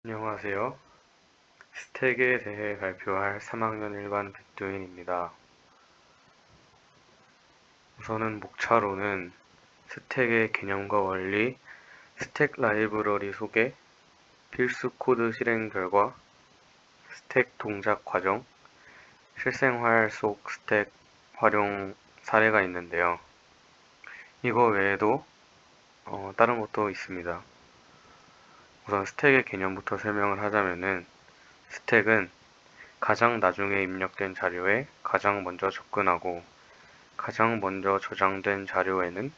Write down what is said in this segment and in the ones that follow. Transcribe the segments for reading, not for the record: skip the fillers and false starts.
안녕하세요. 스택에 대해 발표할 3학년 일반 백도인입니다. 우선은 목차로는 스택의 개념과 원리, 스택 라이브러리 소개, 필수 코드 실행 결과, 스택 동작 과정, 실생활 속 스택 활용 사례가 있는데요. 이거 외에도 다른 것도 있습니다. 우선 스택의 개념부터 설명을 하자면은 스택은 가장 나중에 입력된 자료에 가장 먼저 접근하고 가장 먼저 저장된 자료에는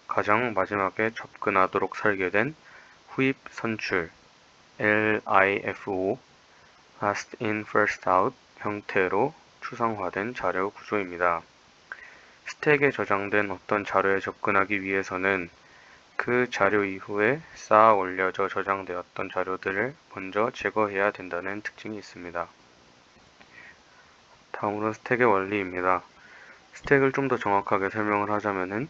가장 마지막에 접근하도록 설계된 후입 선출 LIFO Last in First Out 형태로 추상화된 자료 구조입니다. 스택에 저장된 어떤 자료에 접근하기 위해서는 그 자료 이후에 쌓아 올려져 저장되었던 자료들을 먼저 제거해야 된다는 특징이 있습니다. 다음으로 스택의 원리입니다. 스택을 좀 더 정확하게 설명을 하자면은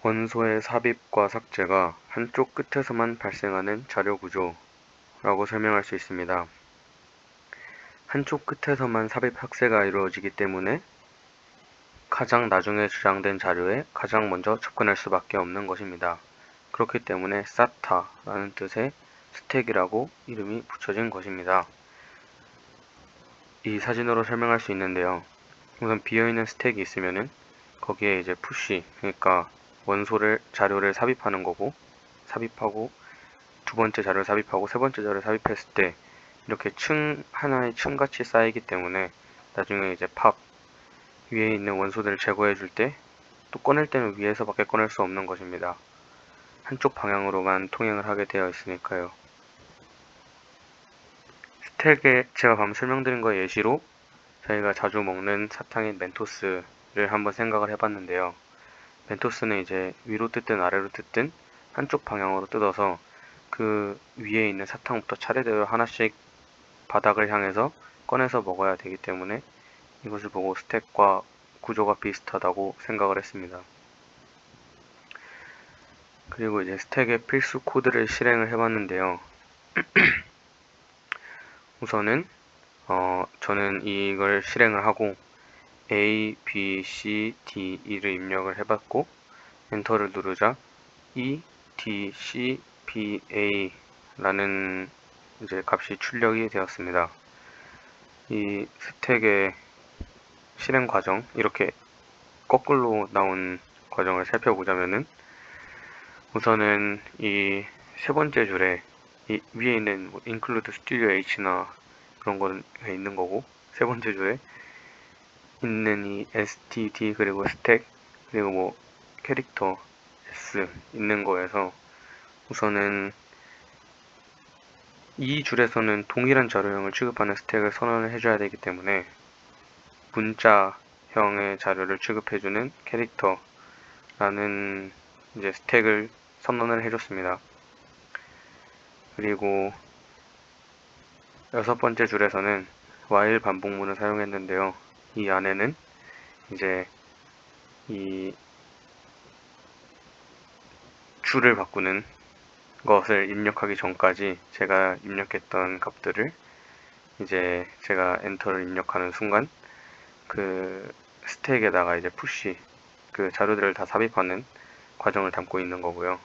원소의 삽입과 삭제가 한쪽 끝에서만 발생하는 자료 구조라고 설명할 수 있습니다. 한쪽 끝에서만 삽입 삭제가 이루어지기 때문에 가장 나중에 저장된 자료에 가장 먼저 접근할 수밖에 없는 것입니다. 그렇기 때문에 SATA라는 뜻의 스택이라고 이름이 붙여진 것입니다. 이 사진으로 설명할 수 있는데요. 우선 비어있는 스택이 있으면은 거기에 이제 푸시, 그러니까 원소를 자료를 삽입하는 거고, 삽입하고 두 번째 자료를 삽입하고 세 번째 자료를 삽입했을 때 이렇게 하나의 층같이 쌓이기 때문에 나중에 이제 팝 위에 있는 원소들을 제거해 줄 때 또 꺼낼 때는 위에서밖에 꺼낼 수 없는 것입니다. 한쪽 방향으로만 통행을 하게 되어 있으니까요. 스택에 제가 방금 설명드린 거의 예시로 저희가 자주 먹는 사탕인 멘토스를 한번 생각을 해봤는데요. 멘토스는 이제 위로 뜯든 아래로 뜯든 한쪽 방향으로 뜯어서 그 위에 있는 사탕부터 차례대로 하나씩 바닥을 향해서 꺼내서 먹어야 되기 때문에 이것을 보고 스택과 구조가 비슷하다고 생각을 했습니다. 그리고 이제 스택의 필수 코드를 실행을 해봤는데요. 우선은 저는 이걸 실행을 하고 A, B, C, D, E를 입력을 해봤고 엔터를 누르자 E, D, C, B, A 라는 이제 값이 출력이 되었습니다. 이 스택의 실행 과정, 이렇게 거꾸로 나온 과정을 살펴보자면은 우선은 이 세 번째 줄에 이 위에 있는 뭐 include studio H나 그런 거는 있는 거고 세 번째 줄에 있는 이 std 그리고 스택 그리고 뭐 캐릭터 s 있는 거에서 우선은 이 줄에서는 동일한 자료형을 취급하는 스택을 선언을 해줘야 되기 때문에 문자형의 자료를 취급해주는 캐릭터라는 이제 스택을 선언을 해줬습니다. 그리고 여섯 번째 줄에서는 while 반복문을 사용했는데요. 이 안에는 이제 이 줄을 바꾸는 것을 입력하기 전까지 제가 입력했던 값들을 이제 제가 엔터를 입력하는 순간 그 스택에다가 이제 푸시 그 자료들을 다 삽입하는 과정을 담고 있는 거고요.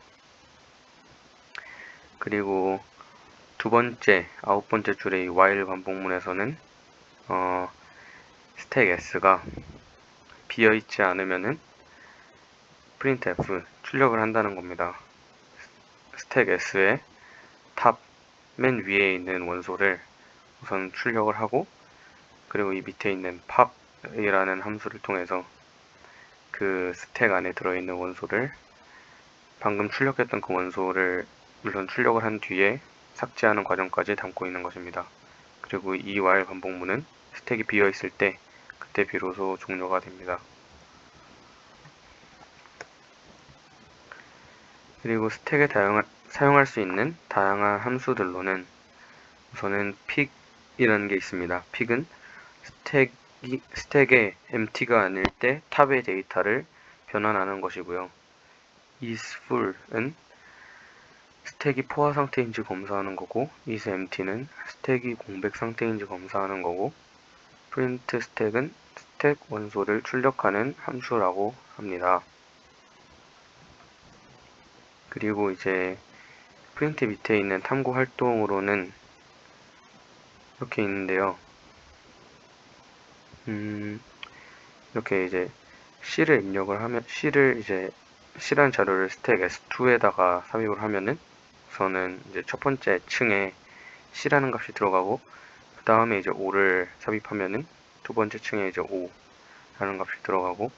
그리고 두 번째, 아홉 번째 줄의 이 while 반복문에서는 스택 s가 비어있지 않으면은 printf 출력을 한다는 겁니다. 스택 s의 탑 맨 위에 있는 원소를 우선 출력을 하고 그리고 이 밑에 있는 pop이라는 함수를 통해서 그 스택 안에 들어있는 원소를 방금 출력했던 그 원소를 물론 출력을 한 뒤에 삭제하는 과정까지 담고 있는 것입니다. 그리고 이 while 반복문은 스택이 비어 있을 때 그때 비로소 종료가 됩니다. 그리고 스택에 사용할 수 있는 다양한 함수들로는 우선은 pic이라는 게 있습니다. pic은 스택에 empty가 아닐 때 탑의 데이터를 변환하는 것이고요. isFull은 스택이 포화 상태인지 검사하는 거고, isEmpty는 스택이 공백 상태인지 검사하는 거고, print 스택은 스택 원소를 출력하는 함수라고 합니다. 그리고 이제 프린트 밑에 있는 탐구 활동으로는 이렇게 있는데요. 이렇게 이제 C를 입력을 하면, C라는 자료를 스택 S2에다가 삽입을 하면은 우선은 이제 첫 번째 층에 C라는 값이 들어가고, 그 다음에 이제 5를 삽입하면은 두 번째 층에 이제 5라는 값이 들어가고,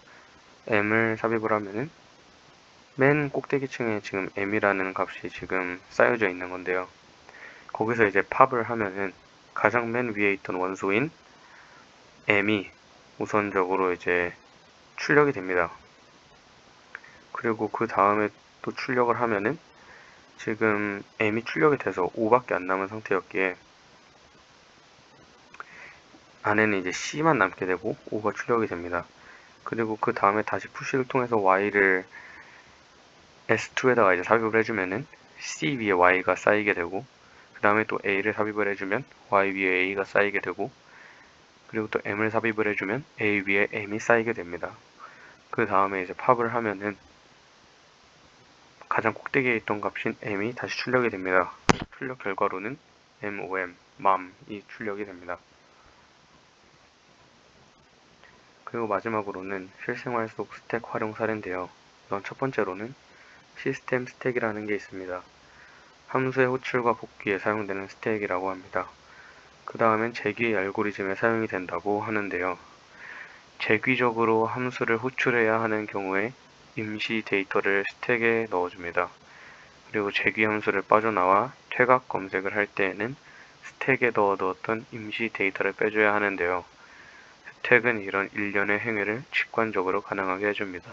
M을 삽입을 하면은 맨 꼭대기 층에 지금 M이라는 값이 지금 쌓여져 있는 건데요. 거기서 이제 팝을 하면은 가장 맨 위에 있던 원소인 M이 우선적으로 이제 출력이 됩니다. 그리고 그 다음에 또 출력을 하면은 지금 M이 출력이 돼서 5밖에 안 남은 상태였기에 안에는 이제 C만 남게 되고 5가 출력이 됩니다. 그리고 그 다음에 다시 푸시를 통해서 Y를 S2에다가 이제 삽입을 해주면은 C 위에 Y가 쌓이게 되고, 그 다음에 또 A를 삽입을 해주면 Y 위에 A가 쌓이게 되고, 그리고 또 M을 삽입을 해주면 A 위에 M이 쌓이게 됩니다. 그 다음에 이제 팝을 하면은 가장 꼭대기에 있던 값인 M이 다시 출력이 됩니다. 출력 결과로는 MOM이 출력이 됩니다. 그리고 마지막으로는 실생활 속 스택 활용 사례인데요. 우선 첫 번째로는 시스템 스택이라는 게 있습니다. 함수의 호출과 복귀에 사용되는 스택이라고 합니다. 그 다음엔 재귀 알고리즘에 사용이 된다고 하는데요. 재귀적으로 함수를 호출해야 하는 경우에 임시 데이터를 스택에 넣어줍니다. 그리고 재귀 함수를 빠져나와 퇴각 검색을 할 때에는 스택에 넣어두었던 임시 데이터를 빼줘야 하는데요. 스택은 이런 일련의 행위를 직관적으로 가능하게 해줍니다.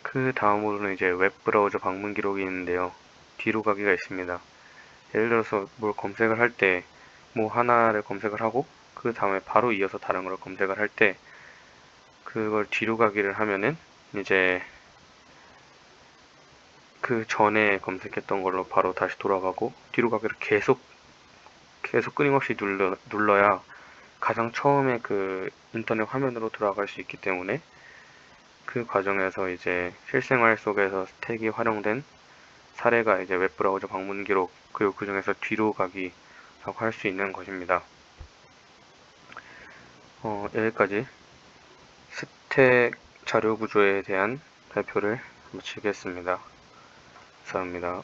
그 다음으로는 이제 웹브라우저 방문 기록이 있는데요. 뒤로 가기가 있습니다. 예를 들어서 뭘 검색을 할 때 뭐 하나를 검색을 하고 그 다음에 바로 이어서 다른 걸 검색을 할 때 그걸 뒤로 가기를 하면은 이제 그 전에 검색했던 걸로 바로 다시 돌아가고, 뒤로 가기를 계속 끊임없이 눌러야 가장 처음에 그 인터넷 화면으로 돌아갈 수 있기 때문에 그 과정에서 이제 실생활 속에서 스택이 활용된 사례가 이제 웹브라우저 방문 기록, 그리고 그 중에서 뒤로 가기라고 할 수 있는 것입니다. 여기까지 스택 자료 구조에 대한 발표를 마치겠습니다. 감사합니다.